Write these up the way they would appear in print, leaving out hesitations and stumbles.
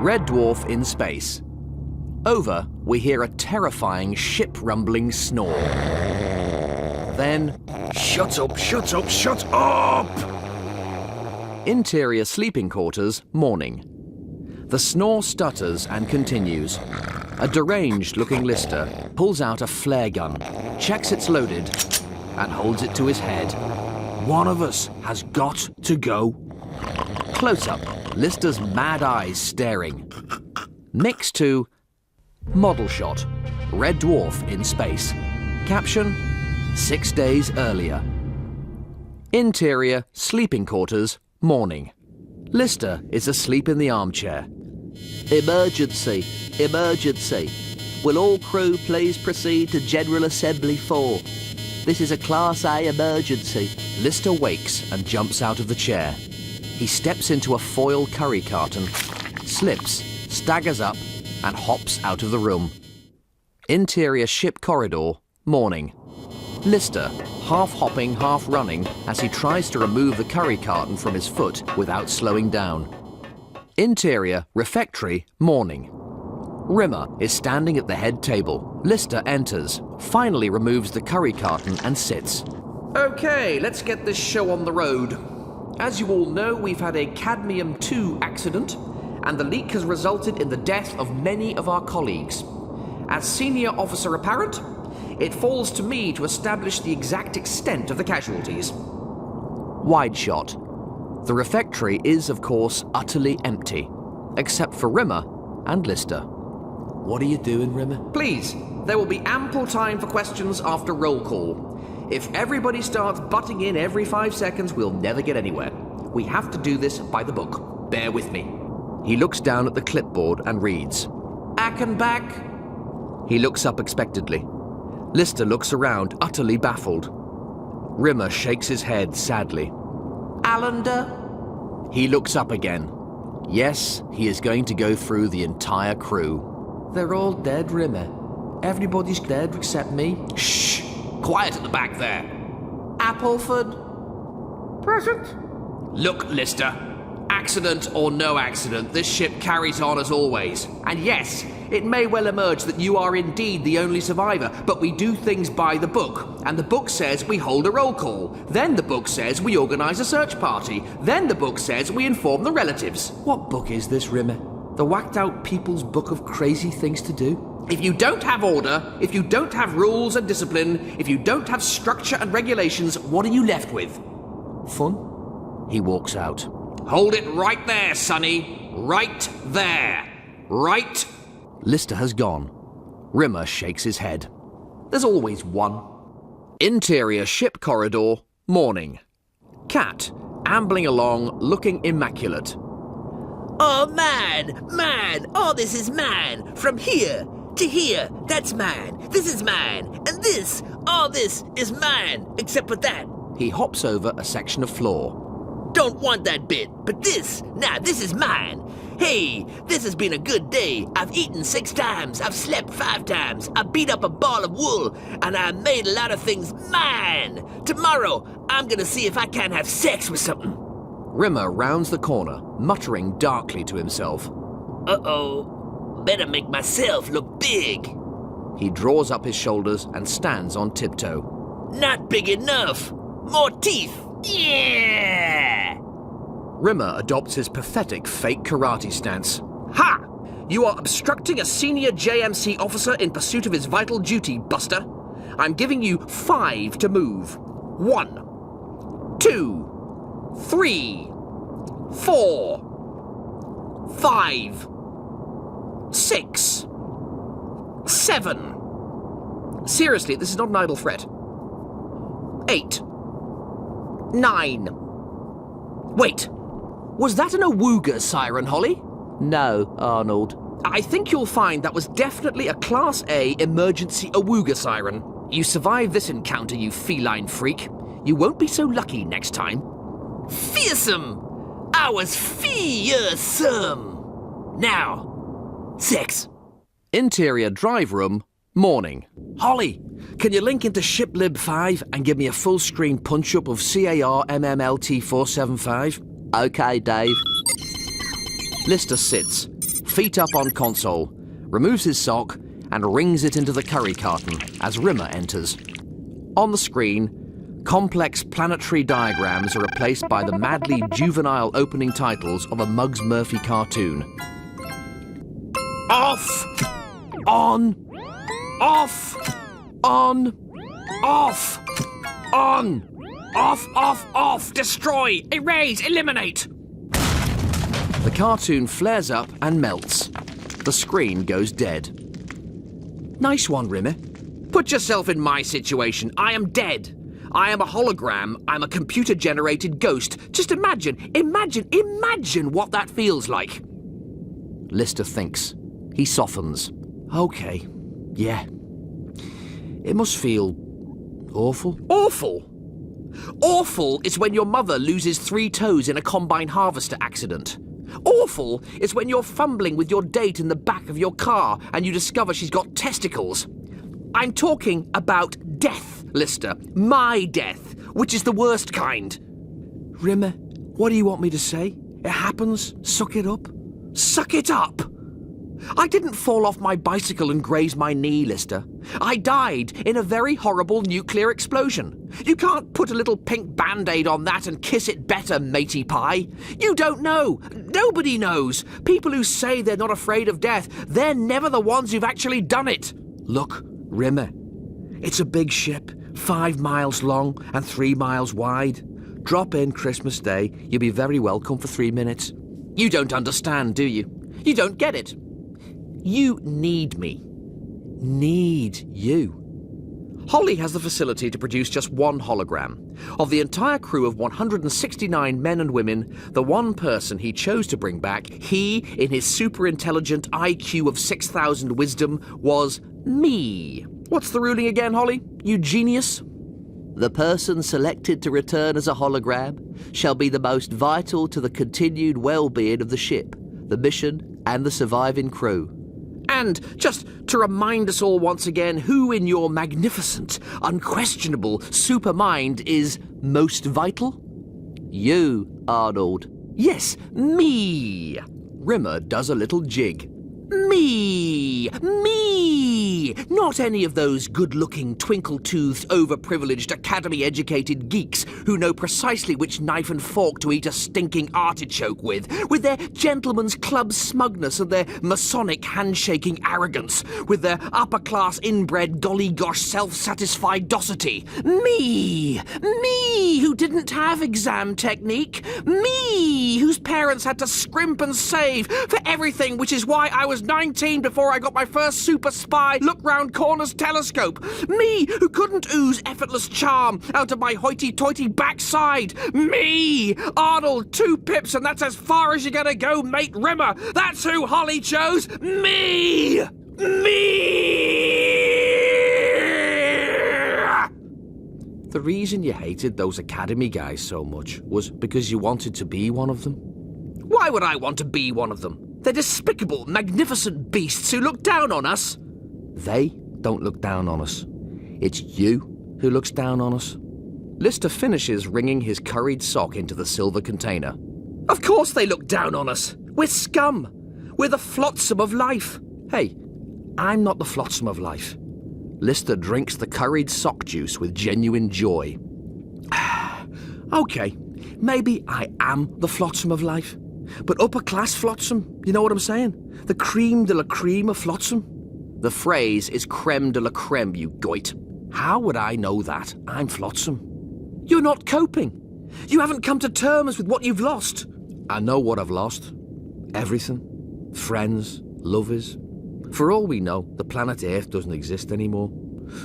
Red Dwarf in space. Over, we hear a terrifying ship-rumbling snore. Then, Shut up, shut up, shut up! interior sleeping quarters, morning. The snore stutters and continues. A deranged-looking Lister pulls out a flare gun, checks it's loaded, and holds it to his head. One of us has got to go. Close-up, Lister's mad eyes staring. Mix to model shot, Red Dwarf in space. Caption, 6 days earlier. Interior sleeping quarters, morning. Lister is asleep in the armchair. Emergency, emergency. Will all crew please proceed to General Assembly 4? This is a Class A emergency. Lister wakes and jumps out of the chair. He steps into a foil curry carton, slips, staggers up, and hops out of the room. Interior ship corridor, morning. Lister, half hopping, half running, as he tries to remove the curry carton from his foot without slowing down. Interior refectory, morning. Rimmer is standing at the head table. Lister enters, finally removes the curry carton and sits. Okay, let's get this show on the road. As you all know, we've had a cadmium-2 accident, and the leak has resulted in the death of many of our colleagues. As senior officer apparent, it falls to me to establish the exact extent of the casualties. Wide shot. The refectory is, of course, utterly empty, except for Rimmer and Lister. What are you doing, Rimmer? Please, there will be ample time for questions after roll call. If everybody starts butting in every 5 seconds, we'll never get anywhere. We have to do this by the book. Bear with me. He looks down at the clipboard and reads. Ackenbach. He looks up expectantly. Lister looks around, utterly baffled. Rimmer shakes his head sadly. Allender? He looks up again. Yes, he is going to go through the entire crew. They're all dead, Rimmer. Everybody's dead except me. Shh! Quiet at the back there. Appleford? Present. Look, Lister. Accident or no accident, this ship carries on as always. And yes, it may well emerge that you are indeed the only survivor, but we do things by the book. And the book says we hold a roll call. Then the book says we organise a search party. Then the book says we inform the relatives. What book is this, Rimmer? The whacked-out people's book of crazy things to do? If you don't have order, if you don't have rules and discipline, if you don't have structure and regulations, what are you left with? Fun? He walks out. Hold it right there, Sonny. Right there. Right. Lister has gone. Rimmer shakes his head. There's always one. Interior ship corridor, morning. Cat, ambling along, looking immaculate. Oh, man, oh, this is mine. From here to here, that's mine. This is mine. And this, all this is mine, except for that. He hops over a section of floor. Don't want that bit, but this, now this is mine. Hey, this has been a good day. I've eaten 6 times, I've slept 5 times, I beat up a ball of wool, and I made a lot of things mine. Tomorrow, I'm gonna see if I can't have sex with something. Rimmer rounds the corner, muttering darkly to himself. Uh-oh, better make myself look big. He draws up his shoulders and stands on tiptoe. Not big enough. More teeth. Yeah! Rimmer adopts his pathetic fake karate stance. Ha! You are obstructing a senior JMC officer in pursuit of his vital duty, Buster. I'm giving you 5 to move. 1, 2, 3, 4, 5, 6, 7. Seriously, this is not an idle threat. 8, 9. Wait, was that an awooga siren, Holly? No, Arnold. I think you'll find that was definitely a Class A emergency awooga siren. You survived this encounter, you feline freak. You won't be so lucky next time. Fearsome! I was fearsome! Now, sex. Interior drive room, morning. Holly, can you link into ShipLib 5 and give me a full-screen punch-up of CAR MMLT 475? Okay, Dave. Lister sits, feet up on console, removes his sock and rings it into the curry carton as Rimmer enters. On the screen, complex planetary diagrams are replaced by the madly juvenile opening titles of a Muggs Murphy cartoon. Off! On! Off! On! Off! On! Off, off, off! Destroy! Erase! Eliminate! The cartoon flares up and melts. The screen goes dead. Nice one, Rimmer. Put yourself in my situation. I am dead. I am a hologram. I'm a computer-generated ghost. Just imagine what that feels like. Lister thinks. He softens. Okay. Yeah. It must feel awful. Awful? Awful is when your mother loses 3 toes in a combine harvester accident. Awful is when you're fumbling with your date in the back of your car and you discover she's got testicles. I'm talking about death, Lister. My death, which is the worst kind. Rimmer, what do you want me to say? It happens. Suck it up. Suck it up! I didn't fall off my bicycle and graze my knee, Lister. I died in a very horrible nuclear explosion. You can't put a little pink band-aid on that and kiss it better, matey pie. You don't know. Nobody knows. People who say they're not afraid of death, they're never the ones who've actually done it. Look, Rimmer, it's a big ship, 5 miles long and 3 miles wide. Drop in Christmas Day. You'll be very welcome for 3 minutes. You don't understand, do you? You don't get it. You need me. Need you. Holly has the facility to produce just 1 hologram. Of the entire crew of 169 men and women, the one person he chose to bring back, he, in his super-intelligent IQ of 6,000 wisdom, was me. What's the ruling again, Holly? You genius? The person selected to return as a hologram shall be the most vital to the continued well-being of the ship, the mission, and the surviving crew. And just to remind us all once again who in your magnificent, unquestionable supermind is most vital? You, Arnold. Yes, me. Rimmer does a little jig. Me! Me! Not any of those good-looking, twinkle-toothed, overprivileged, academy-educated geeks who know precisely which knife and fork to eat a stinking artichoke with their gentleman's club smugness and their Masonic handshaking arrogance, with their upper-class inbred golly-gosh self-satisfied docility. Me! Me, who didn't have exam technique. Me, whose parents had to scrimp and save for everything, which is why I was 19 before I got my first super spy look-round-corners telescope. Me, who couldn't ooze effortless charm out of my hoity-toity backside. Me! Arnold, 2 pips, and that's as far as you're gonna go, mate Rimmer. That's who Holly chose. Me! Me! The reason you hated those academy guys so much was because you wanted to be one of them. Why would I want to be one of them? They're despicable, magnificent beasts who look down on us. They don't look down on us. It's you who looks down on us. Lister finishes wringing his curried sock into the silver container. Of course they look down on us. We're scum. We're the flotsam of life. Hey, I'm not the flotsam of life. Lister drinks the curried sock juice with genuine joy. Okay, maybe I am the flotsam of life. But upper-class flotsam, you know what I'm saying? The creme de la creme of flotsam. The phrase is creme de la creme, you goit. How would I know that? I'm flotsam. You're not coping. You haven't come to terms with what you've lost. I know what I've lost. Everything. Friends, lovers. For all we know, the planet Earth doesn't exist anymore.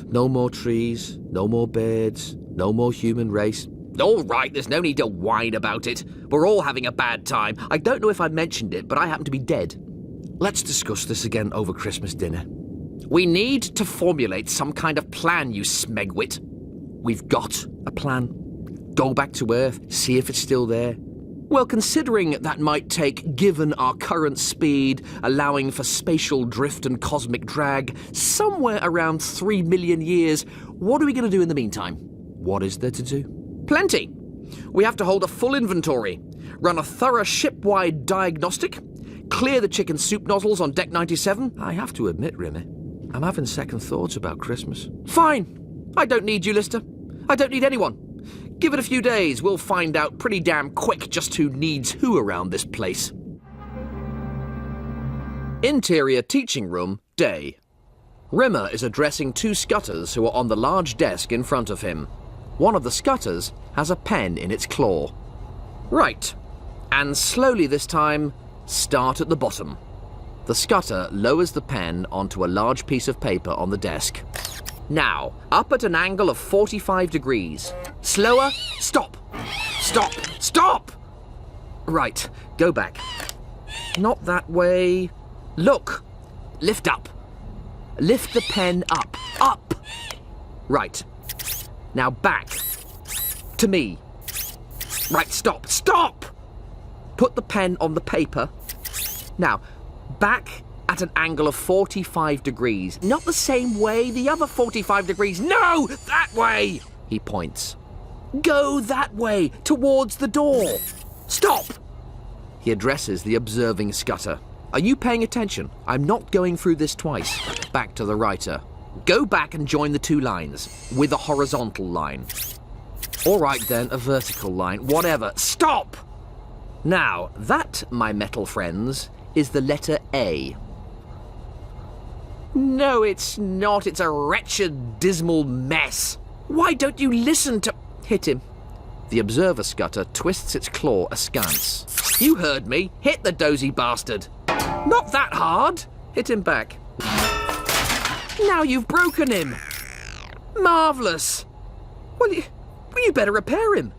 No more trees, no more birds, no more human race. All right, there's no need to whine about it. We're all having a bad time. I don't know if I mentioned it, but I happen to be dead. Let's discuss this again over Christmas dinner. We need to formulate some kind of plan, you smegwit. We've got a plan. Go back to Earth, see if it's still there. Well, considering that might take, given our current speed, allowing for spatial drift and cosmic drag, somewhere around 3 million years, what are we going to do in the meantime? What is there to do? Plenty. We have to hold a full inventory, run a thorough ship-wide diagnostic, clear the chicken soup nozzles on deck 97? I have to admit, Rimmy, I'm having second thoughts about Christmas. Fine. I don't need you, Lister. I don't need anyone. Give it a few days. We'll find out pretty damn quick just who needs who around this place. Interior teaching room, day. Rimmer is addressing two scutters who are on the large desk in front of him. One of the scutters has a pen in its claw. Right. And slowly this time, start at the bottom. The scutter lowers the pen onto a large piece of paper on the desk. Now, up at an angle of 45 degrees. Slower. Stop. Stop. Stop! Right. Go back. Not that way. Look. Lift up. Lift the pen up. Up! Right. Now back. To me. Right, stop. Stop! Put the pen on the paper. Now, back at an angle of 45 degrees. Not the same way, the other 45 degrees. No! That way! He points. Go that way, towards the door. Stop! He addresses the observing scutter. Are you paying attention? I'm not going through this twice. Back to the writer. Go back and join the two lines, with a horizontal line. All right then, a vertical line, whatever. Stop! Now, that, my metal friends, is the letter A. No, it's not. It's a wretched, dismal mess. Why don't you listen to... Hit him. The observer scutter twists its claw askance. You heard me. Hit the dozy bastard. Not that hard. Hit him back. Now you've broken him. Marvellous. Well, you better repair him.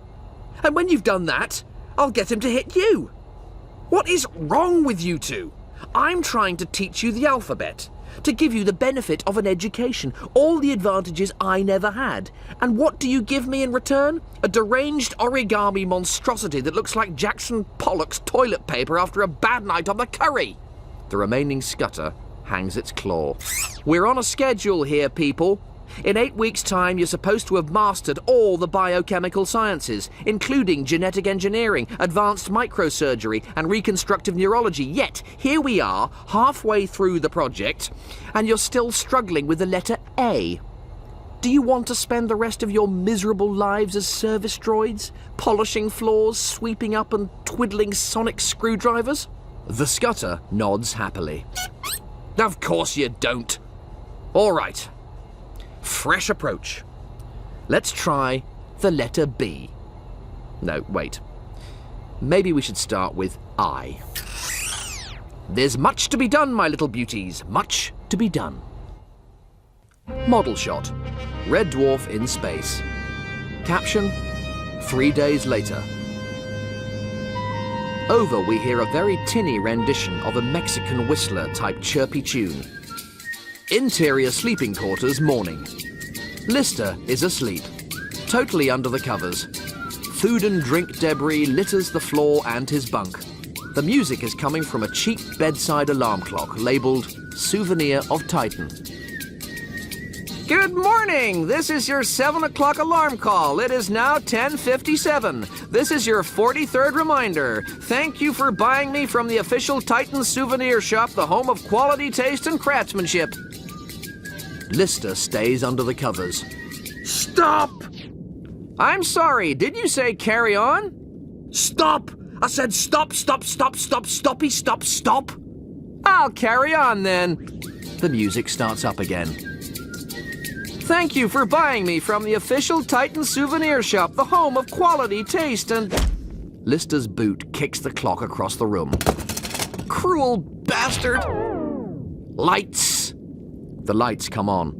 And when you've done that, I'll get him to hit you. What is wrong with you two? I'm trying to teach you the alphabet, to give you the benefit of an education, all the advantages I never had. And what do you give me in return? A deranged origami monstrosity that looks like Jackson Pollock's toilet paper after a bad night on the curry. The remaining scutter hangs its claw. We're on a schedule here, people. In 8 weeks' time, you're supposed to have mastered all the biochemical sciences, including genetic engineering, advanced microsurgery, and reconstructive neurology. Yet, here we are, halfway through the project, and you're still struggling with the letter A. Do you want to spend the rest of your miserable lives as service droids, polishing floors, sweeping up, and twiddling sonic screwdrivers? The scutter nods happily. Of course you don't. All right. Fresh approach. Let's try the letter B. No, wait. Maybe we should start with I. There's much to be done, my little beauties. Much to be done. Model shot. Red Dwarf in space. Caption, 3 days later. Over we hear a very tinny rendition of a Mexican whistler type chirpy tune. Interior sleeping quarters morning. Lister is asleep, totally under the covers. Food and drink debris litters the floor and his bunk. The music is coming from a cheap bedside alarm clock labelled Souvenir of Titan. Good morning! This is your 7 o'clock alarm call. It is now 10:57. This is your 43rd reminder. Thank you for buying me from the official Titan souvenir shop, the home of quality taste and craftsmanship. Lister stays under the covers. Stop! I'm sorry, did you say carry on? Stop! I said stop, stop, stop, stop, stoppy, stop, stop. I'll carry on then. The music starts up again. Thank you for buying me from the official Titan souvenir shop, the home of quality taste and... Lister's boot kicks the clock across the room. Cruel bastard! Lights! The lights come on.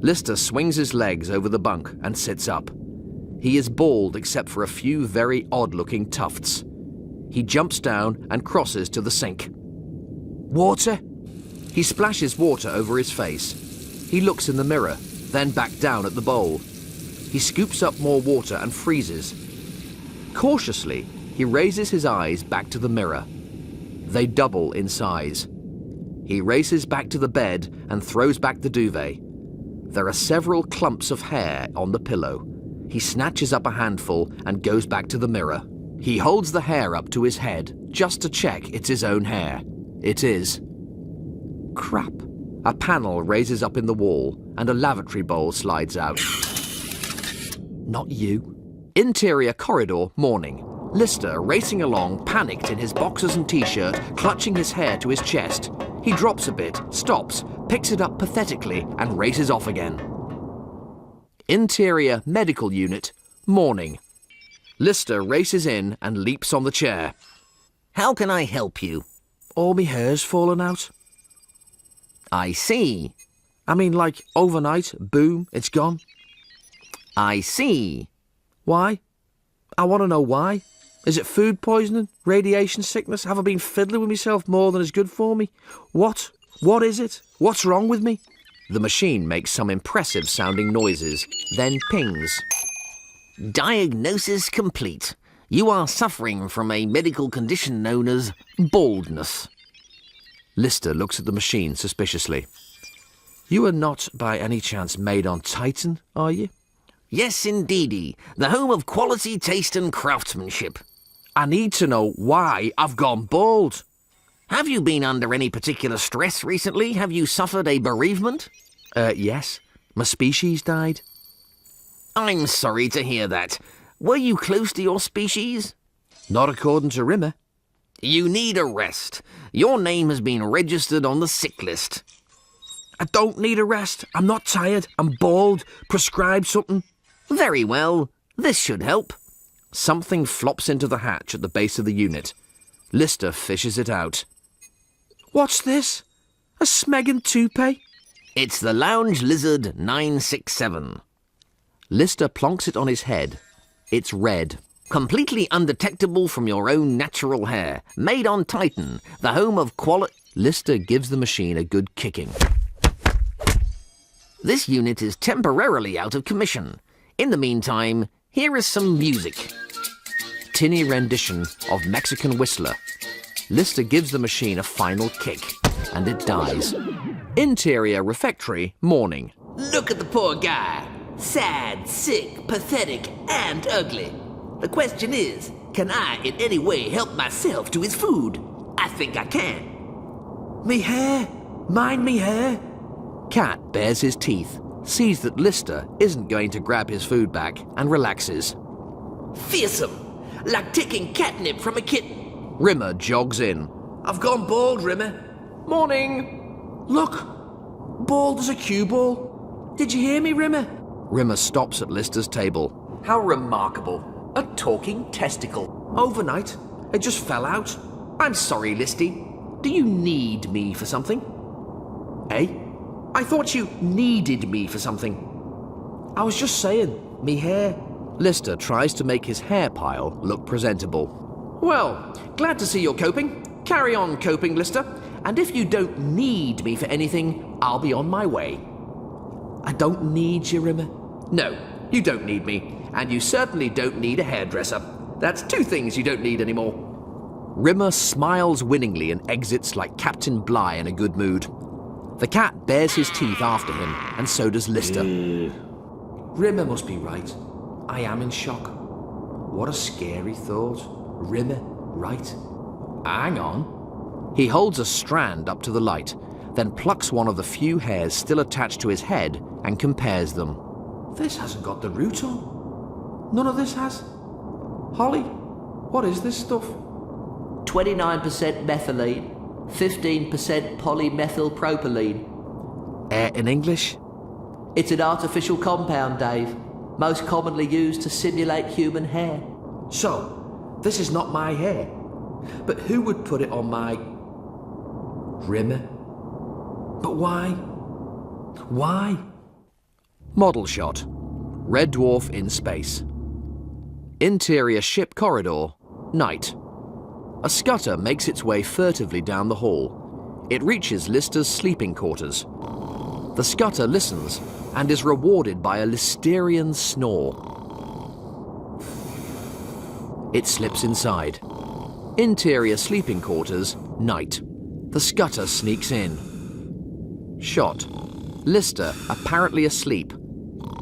Lister swings his legs over the bunk and sits up. He is bald except for a few very odd-looking tufts. He jumps down and crosses to the sink. Water? He splashes water over his face. He looks in the mirror, then back down at the bowl. He scoops up more water and freezes. Cautiously, he raises his eyes back to the mirror. They double in size. He races back to the bed and throws back the duvet. There are several clumps of hair on the pillow. He snatches up a handful and goes back to the mirror. He holds the hair up to his head just to check it's his own hair. It is. Crap. A panel raises up in the wall and a lavatory bowl slides out. Not you. Interior corridor, morning. Lister racing along, panicked in his boxers and t-shirt, clutching his hair to his chest. He drops a bit, stops, picks it up pathetically and races off again. Interior medical unit, morning. Lister races in and leaps on the chair. How can I help you? All me hair's fallen out. I see. I mean, like, overnight, boom, it's gone. I see. Why? I want to know why. Is it food poisoning? Radiation sickness? Have I been fiddling with myself more than is good for me? What? What is it? What's wrong with me? The machine makes some impressive sounding noises, then pings. Diagnosis complete. You are suffering from a medical condition known as baldness. Lister looks at the machine suspiciously. You are not by any chance made on Titan, are you? Yes, indeedy. The home of quality taste and craftsmanship. I need to know why I've gone bald. Have you been under any particular stress recently? Have you suffered a bereavement? Yes. My species died. I'm sorry to hear that. Were you close to your species? Not according to Rimmer. You need a rest. Your name has been registered on the sick list. I don't need a rest. I'm not tired. I'm bald. Prescribe something. Very well. This should help. Something flops into the hatch at the base of the unit. Lister fishes it out. What's this? A Smeggin toupee? It's the Lounge Lizard 967. Lister plonks it on his head. It's red. Completely undetectable from your own natural hair. Made on Titan, the home of quality... Lister gives the machine a good kicking. This unit is temporarily out of commission. In the meantime, here is some music. Tinny rendition of Mexican Whistler. Lister gives the machine a final kick, and it dies. Interior refectory, morning. Look at the poor guy. Sad, sick, pathetic, and ugly. The question is, can I in any way help myself to his food? I think I can. Me hair. Mind me hair. Cat bares his teeth, sees that Lister isn't going to grab his food back, and relaxes. Fearsome. Like taking catnip from a kitten. Rimmer jogs in. I've gone bald, Rimmer. Morning. Look. Bald as a cue ball. Did you hear me, Rimmer? Rimmer stops at Lister's table. How remarkable. A talking testicle. Overnight, it just fell out. I'm sorry, Listy. Do you need me for something? Eh? I thought you needed me for something. I was just saying, me hair. Lister tries to make his hair pile look presentable. Well, glad to see you're coping. Carry on coping, Lister. And if you don't need me for anything, I'll be on my way. I don't need you, Rimmer. No, you don't need me. And you certainly don't need a hairdresser. That's two things you don't need anymore. Rimmer smiles winningly and exits like Captain Bligh in a good mood. The cat bares his teeth after him, and so does Lister. Rimmer must be right. I am in shock. What a scary thought. Rimmer, right? Hang on. He holds a strand up to the light, then plucks one of the few hairs still attached to his head and compares them. This hasn't got the root on. None of this has. Holly, what is this stuff? 29% methylene, 15% polymethylpropylene. In English? It's an artificial compound, Dave, most commonly used to simulate human hair. So, this is not my hair. But who would put it on my... Rimmer? But why? Why? Model shot. Red Dwarf in space. Interior ship corridor, night. A scutter makes its way furtively down the hall. It reaches Lister's sleeping quarters. The scutter listens and is rewarded by a Listerian snore. It slips inside. Interior sleeping quarters, night. The scutter sneaks in. Shot. Lister, apparently asleep.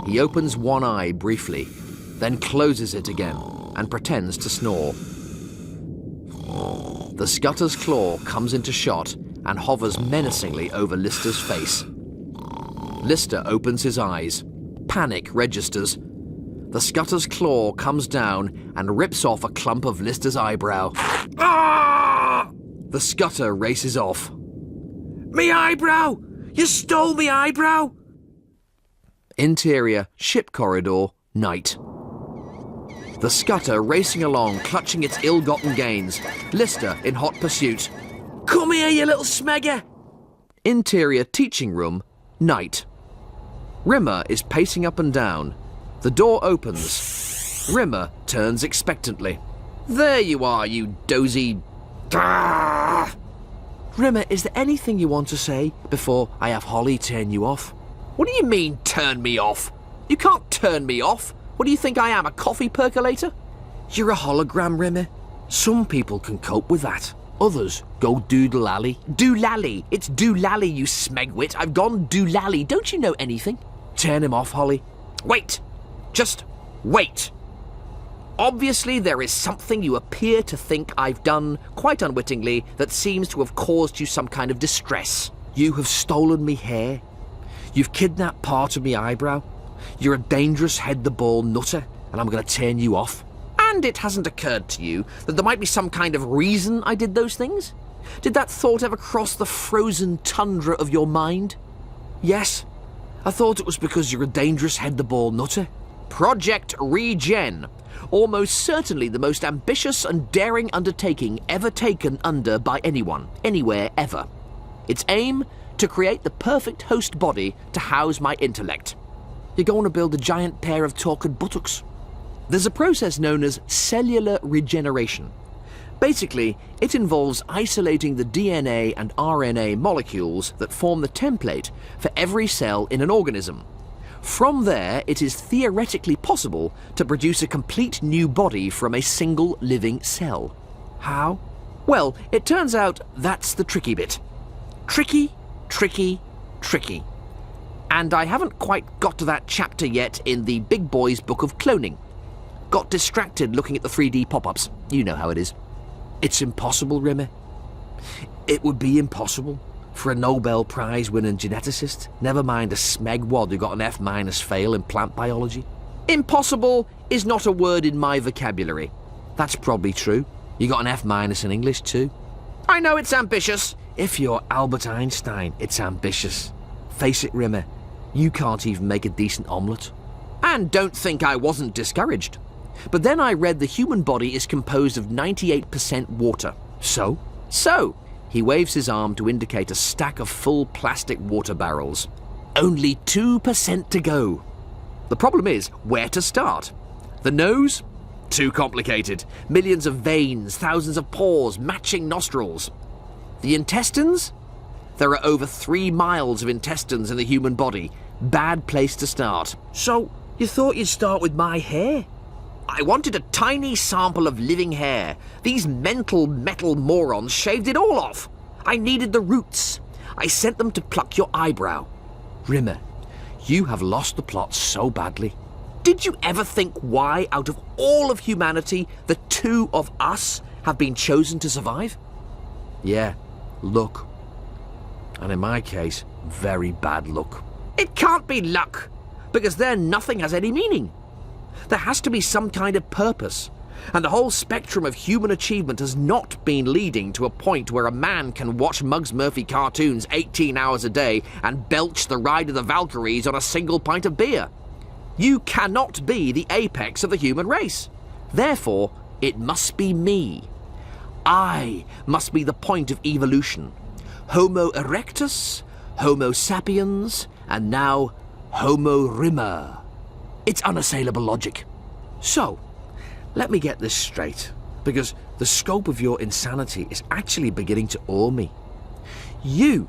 He opens one eye briefly, then closes it again and pretends to snore. The scutter's claw comes into shot and hovers menacingly over Lister's face. Lister opens his eyes. Panic registers. The scutter's claw comes down and rips off a clump of Lister's eyebrow. Ah! The scutter races off. Me eyebrow! You stole me eyebrow! Interior, ship corridor, night. The scutter racing along, clutching its ill-gotten gains. Lister in hot pursuit. Come here, you little smegger! Interior teaching room, night. Rimmer is pacing up and down. The door opens. Rimmer turns expectantly. There you are, you dozy... Ah! Rimmer, is there anything you want to say before I have Holly turn you off? What do you mean, turn me off? You can't turn me off. What do you think I am, a coffee percolator? You're a hologram, Rimmer. Some people can cope with that. Others go doodle-lally. Do-lally. It's do-lally, you smegwit. I've gone do-lally. Don't you know anything? Turn him off, Holly. Wait. Just wait. Obviously, there is something you appear to think I've done, quite unwittingly, that seems to have caused you some kind of distress. You have stolen me hair. You've kidnapped part of me eyebrow. You're a dangerous head-the-ball nutter, and I'm going to turn you off. And it hasn't occurred to you that there might be some kind of reason I did those things? Did that thought ever cross the frozen tundra of your mind? Yes. I thought it was because you're a dangerous head-the-ball nutter. Project Regen. Almost certainly the most ambitious and daring undertaking ever taken under by anyone, anywhere, ever. Its aim, to create the perfect host body to house my intellect. You're going to build a giant pair of talking buttocks. There's a process known as cellular regeneration. Basically, it involves isolating the DNA and RNA molecules that form the template for every cell in an organism. From there, it is theoretically possible to produce a complete new body from a single living cell. How? Well, it turns out that's the tricky bit. Tricky, tricky, tricky. And I haven't quite got to that chapter yet in the big boy's book of cloning. Got distracted looking at the 3D pop-ups. You know how it is. It's impossible, Rimmer. It would be impossible for a Nobel Prize-winning geneticist, never mind a smegwad who got an F- fail in plant biology. Impossible is not a word in my vocabulary. That's probably true. You got an F- in English too. I know it's ambitious. If you're Albert Einstein, it's ambitious. Face it, Rimmer, you can't even make a decent omelette. And don't think I wasn't discouraged. But then I read the human body is composed of 98% water. So? He waves his arm to indicate a stack of full plastic water barrels. Only 2% to go. The problem is where to start. The nose? Too complicated. Millions of veins, thousands of pores, matching nostrils. The intestines? There are over 3 miles of intestines in the human body. Bad place to start. So, you thought you'd start with my hair? I wanted a tiny sample of living hair. These mental metal morons shaved it all off. I needed the roots. I sent them to pluck your eyebrow. Rimmer, you have lost the plot so badly. Did you ever think why, out of all of humanity, the 2 of us have been chosen to survive? Yeah, luck. And in my case, very bad luck. It can't be luck, because then nothing has any meaning. There has to be some kind of purpose, and the whole spectrum of human achievement has not been leading to a point where a man can watch Muggs Murphy cartoons 18 hours a day and belch the Ride of the Valkyries on a single pint of beer. You cannot be the apex of the human race. Therefore, it must be me. I must be the point of evolution. Homo erectus, Homo sapiens, and now Homo Rimmer. It's unassailable logic. So, let me get this straight, because the scope of your insanity is actually beginning to awe me. You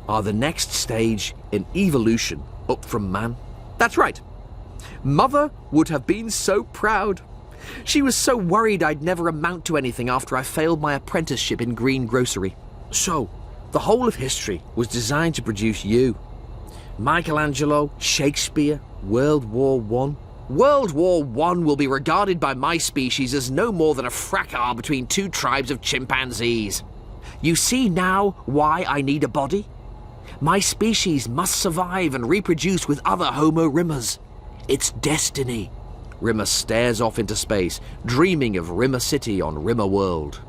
are the next stage in evolution up from man. That's right. Mother would have been so proud. She was so worried I'd never amount to anything after I failed my apprenticeship in greengrocery. So, the whole of history was designed to produce you. Michelangelo, Shakespeare, World War I. World War I will be regarded by my species as no more than a fracas between two tribes of chimpanzees. You see now why I need a body? My species must survive and reproduce with other Homo Rimmers. It's destiny. Rimmer stares off into space, dreaming of Rimmer City on Rimmer World.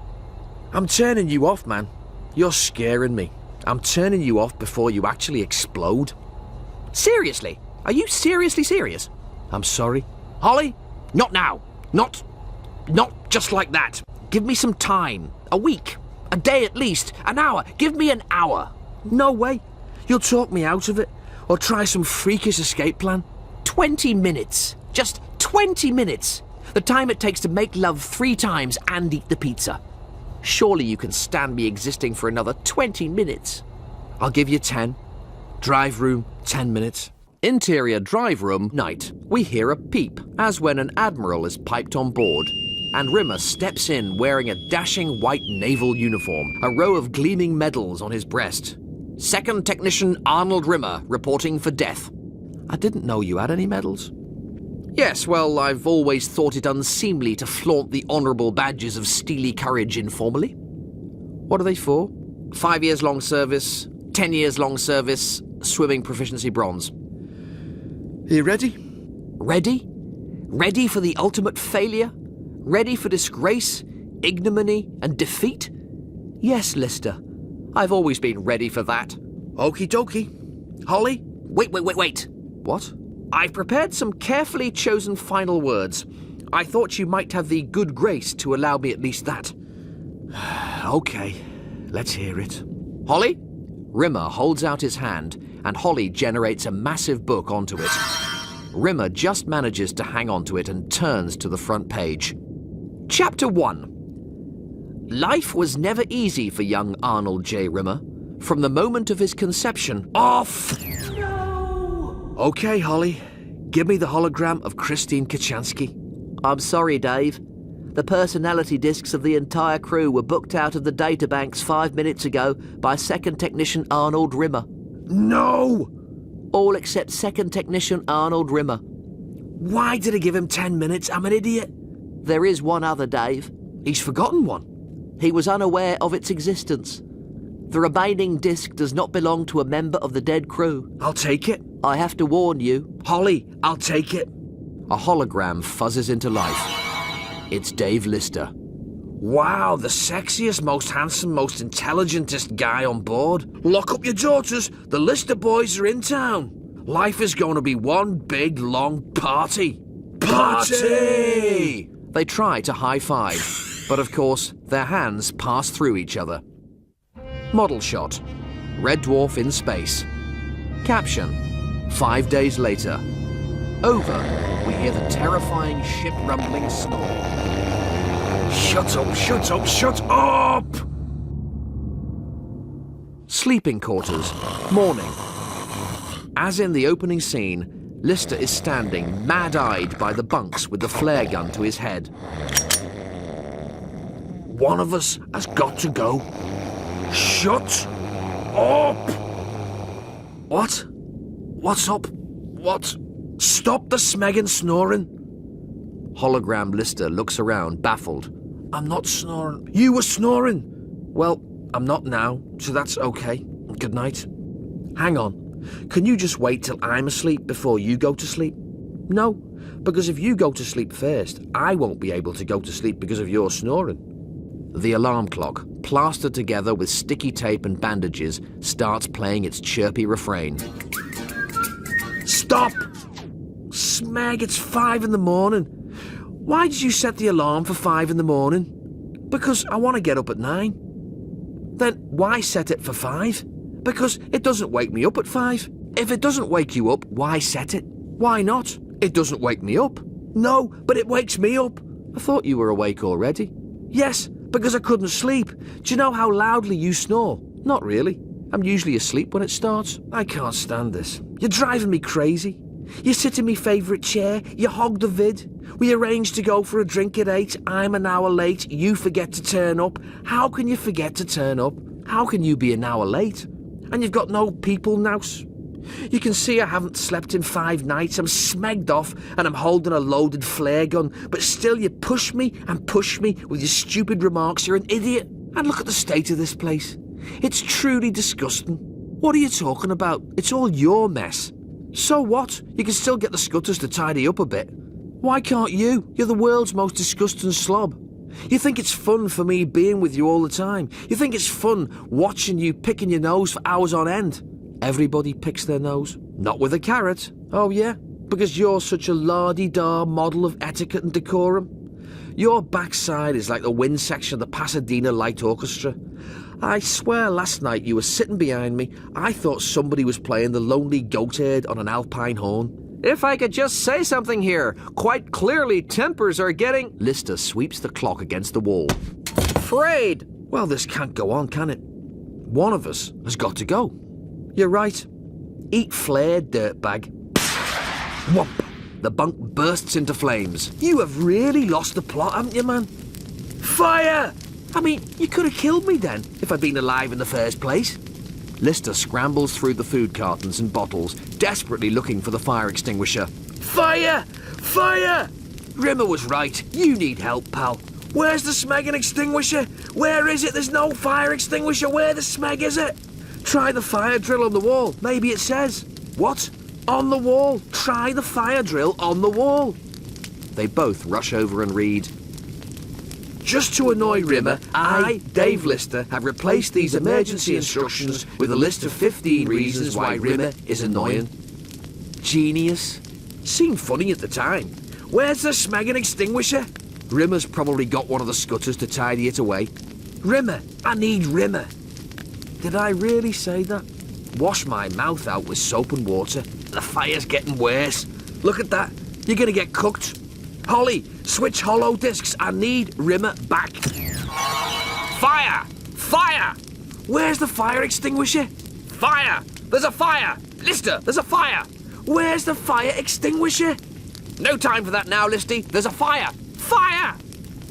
I'm turning you off, man. You're scaring me. I'm turning you off before you actually explode. Seriously? Are you seriously serious? I'm sorry. Holly? Not now. Not just like that. Give me some time. A week. A day at least. An hour. Give me an hour. No way. You'll talk me out of it. Or try some freakish escape plan. 20 minutes. Just 20 minutes. The time it takes to make love 3 times and eat the pizza. Surely you can stand me existing for another 20 minutes. I'll give you 10. Drive room, 10 minutes. Interior drive room, night. We hear a peep, as when an admiral is piped on board, and Rimmer steps in wearing a dashing white naval uniform, a row of gleaming medals on his breast. Second Technician Arnold Rimmer, reporting for death. I didn't know you had any medals. Yes, well, I've always thought it unseemly to flaunt the honourable badges of steely courage informally. What are they for? 5 years long service, 10 years long service, swimming proficiency bronze. Are you ready? Ready? Ready for the ultimate failure? Ready for disgrace, ignominy, and defeat? Yes, Lister. I've always been ready for that. Okie dokie. Holly? Wait. What? I've prepared some carefully chosen final words. I thought you might have the good grace to allow me at least that. Okay, let's hear it. Holly? Rimmer holds out his hand, and Holly generates a massive book onto it. Rimmer just manages to hang onto it and turns to the front page. Chapter 1. Life was never easy for young Arnold J. Rimmer. From the moment of his conception... Off! No! Okay, Holly. Give me the hologram of Christine Kachansky. I'm sorry, Dave. The personality discs of the entire crew were booked out of the databanks 5 minutes ago by Second Technician Arnold Rimmer. No! All except Second Technician Arnold Rimmer. Why did I give him 10 minutes? I'm an idiot. There is one other, Dave. He's forgotten one. He was unaware of its existence. The remaining disc does not belong to a member of the dead crew. I'll take it. I have to warn you. Holly, I'll take it. A hologram fuzzes into life. It's Dave Lister. Wow, the sexiest, most handsome, most intelligentest guy on board. Lock up your daughters. The Lister boys are in town. Life is going to be one big, long party. Party! They try to high-five, but of course, their hands pass through each other. Model shot. Red Dwarf in space. Caption. 5 days later. Over, we hear the terrifying ship-rumbling snore. Shut up, shut up, shut up! Sleeping quarters. Morning. As in the opening scene, Lister is standing mad-eyed by the bunks with the flare gun to his head. One of us has got to go. Shut up! What? What's up? What? Stop the smegging snoring. Hologram Lister looks around, baffled. I'm not snoring. You were snoring. Well, I'm not now, so that's okay. Good night. Hang on. Can you just wait till I'm asleep before you go to sleep? No, because if you go to sleep first, I won't be able to go to sleep because of your snoring. The alarm clock, plastered together with sticky tape and bandages, starts playing its chirpy refrain. Stop! Smeg, it's 5 in the morning. Why did you set the alarm for 5 in the morning? Because I want to get up at 9. Then why set it for 5? Because it doesn't wake me up at 5. If it doesn't wake you up, why set it? Why not? It doesn't wake me up. No, but it wakes me up. I thought you were awake already. Yes, because I couldn't sleep. Do you know how loudly you snore? Not really. I'm usually asleep when it starts. I can't stand this. You're driving me crazy. You sit in my favourite chair, you hog the vid. We arranged to go for a drink at 8, I'm an hour late, you forget to turn up. How can you forget to turn up? How can you be an hour late? And you've got no people nous. You can see I haven't slept in 5 nights. I'm smegged off and I'm holding a loaded flare gun. But still you push me and push me with your stupid remarks. You're an idiot. And look at the state of this place. It's truly disgusting. What are you talking about? It's all your mess. So what? You can still get the scutters to tidy up a bit. Why can't you? You're the world's most disgusting slob. You think it's fun for me being with you all the time. You think it's fun watching you picking your nose for hours on end. Everybody picks their nose. Not with a carrot. Oh yeah? Because you're such a la-di-da model of etiquette and decorum. Your backside is like the wind section of the Pasadena Light Orchestra. I swear last night you were sitting behind me. I thought somebody was playing the Lonely Goatherd on an alpine horn. If I could just say something here. Quite clearly tempers are getting... Lister sweeps the clock against the wall. frayed. Well, this can't go on, can it? One of us has got to go. You're right. Eat flare, dirtbag. Whomp! The bunk bursts into flames. You have really lost the plot, haven't you, man? Fire! I mean, you could have killed me then, if I'd been alive in the first place. Lister scrambles through the food cartons and bottles, desperately looking for the fire extinguisher. Fire! Fire! Rimmer was right. You need help, pal. Where's the smeg extinguisher? Where is it? There's no fire extinguisher. Where the smeg is it? Try the fire drill on the wall. Maybe it says. What? On the wall. Try the fire drill on the wall. They both rush over and read. Just to annoy Rimmer, I, Dave Lister, have replaced these emergency instructions with a list of 15 reasons why Rimmer is annoying. Genius. Seemed funny at the time. Where's the smeg extinguisher? Rimmer's probably got one of the scutters to tidy it away. Rimmer, I need Rimmer. Did I really say that? Wash my mouth out with soap and water. The fire's getting worse. Look at that. You're gonna get cooked. Holly, switch hollow discs. I need Rimmer back. Fire! Fire! Where's the fire extinguisher? Fire! There's a fire! Lister, there's a fire! Where's the fire extinguisher? No time for that now, Listy. There's a fire! Fire!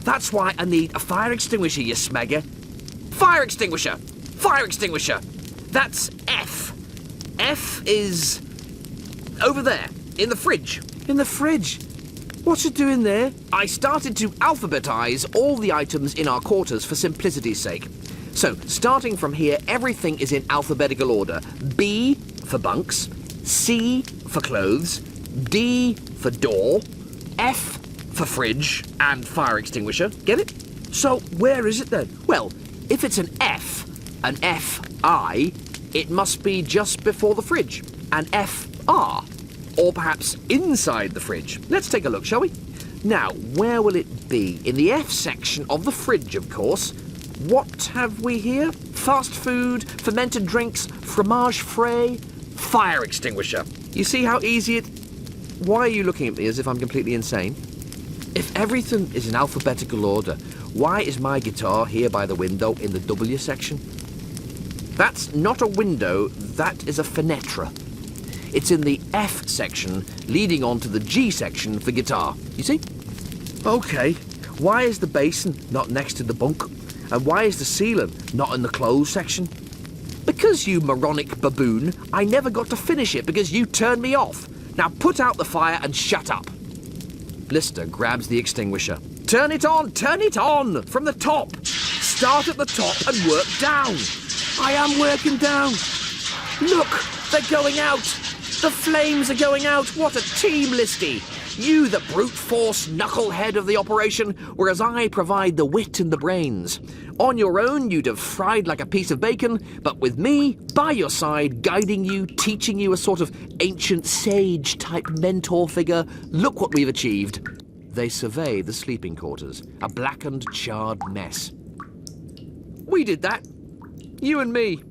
That's why I need a fire extinguisher, you smegger. Fire extinguisher! Fire extinguisher! That's F. F is... over there, in the fridge. In the fridge? What's it doing there? I started to alphabetize all the items in our quarters for simplicity's sake. So, starting from here, everything is in alphabetical order. B for bunks, C for clothes, D for door, F for fridge and fire extinguisher. Get it? So, where is it then? Well, if it's an FI, it must be just before the fridge. An FR. Or perhaps inside the fridge. Let's take a look, shall we? Now, where will it be? In the F section of the fridge, of course. What have we here? Fast food, fermented drinks, fromage frais, fire extinguisher. You see how easy it... Why are you looking at me as if I'm completely insane? If everything is in alphabetical order, why is my guitar here by the window in the W section? That's not a window, that is a fenetra. It's in the F section, leading on to the G section for guitar. You see? Okay. Why is the basin not next to the bunk? And why is the ceiling not in the clothes section? Because, you moronic baboon, I never got to finish it because you turned me off. Now put out the fire and shut up. Lister grabs the extinguisher. Turn it on! From the top! Start at the top and work down! I am working down! Look! They're going out! The flames are going out! What a team, Listy! You, the brute force knucklehead of the operation, whereas I provide the wit and the brains. On your own, you'd have fried like a piece of bacon, but with me, by your side, guiding you, teaching you a sort of ancient sage-type mentor figure, look what we've achieved. They survey the sleeping quarters, a blackened, charred mess. We did that. You and me.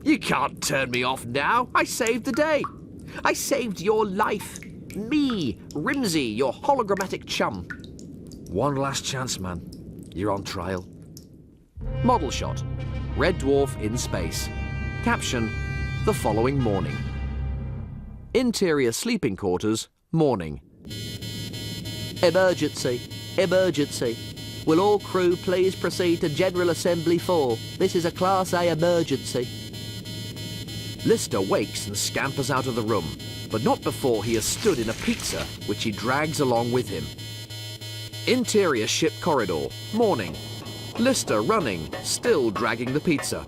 You can't turn me off now. I saved the day. I saved your life. Me, Rimsey, your hologrammatic chum. One last chance, man. You're on trial. Model shot. Red Dwarf in space. Caption, the following morning. Interior sleeping quarters, morning. Emergency. Emergency. Will all crew please proceed to General Assembly 4? This is a Class A emergency. Lister wakes and scampers out of the room, but not before he has stood in a pizza, which he drags along with him. Interior ship corridor, morning. Lister running, still dragging the pizza.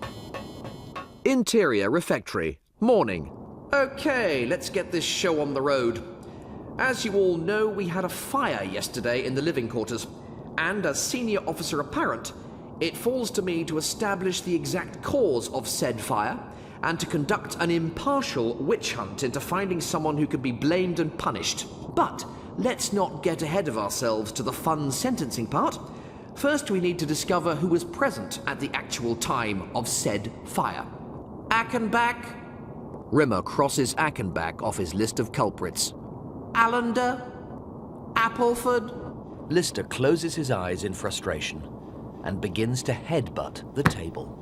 Interior refectory, morning. Okay, let's get this show on the road. As you all know, we had a fire yesterday in the living quarters, and as senior officer apparent, it falls to me to establish the exact cause of said fire and to conduct an impartial witch hunt into finding someone who could be blamed and punished. But let's not get ahead of ourselves to the fun sentencing part. First, we need to discover who was present at the actual time of said fire. Ackenbach, Rimmer crosses Ackenbach off his list of culprits. Allender, Appleford. Lister closes his eyes in frustration and begins to headbutt the table.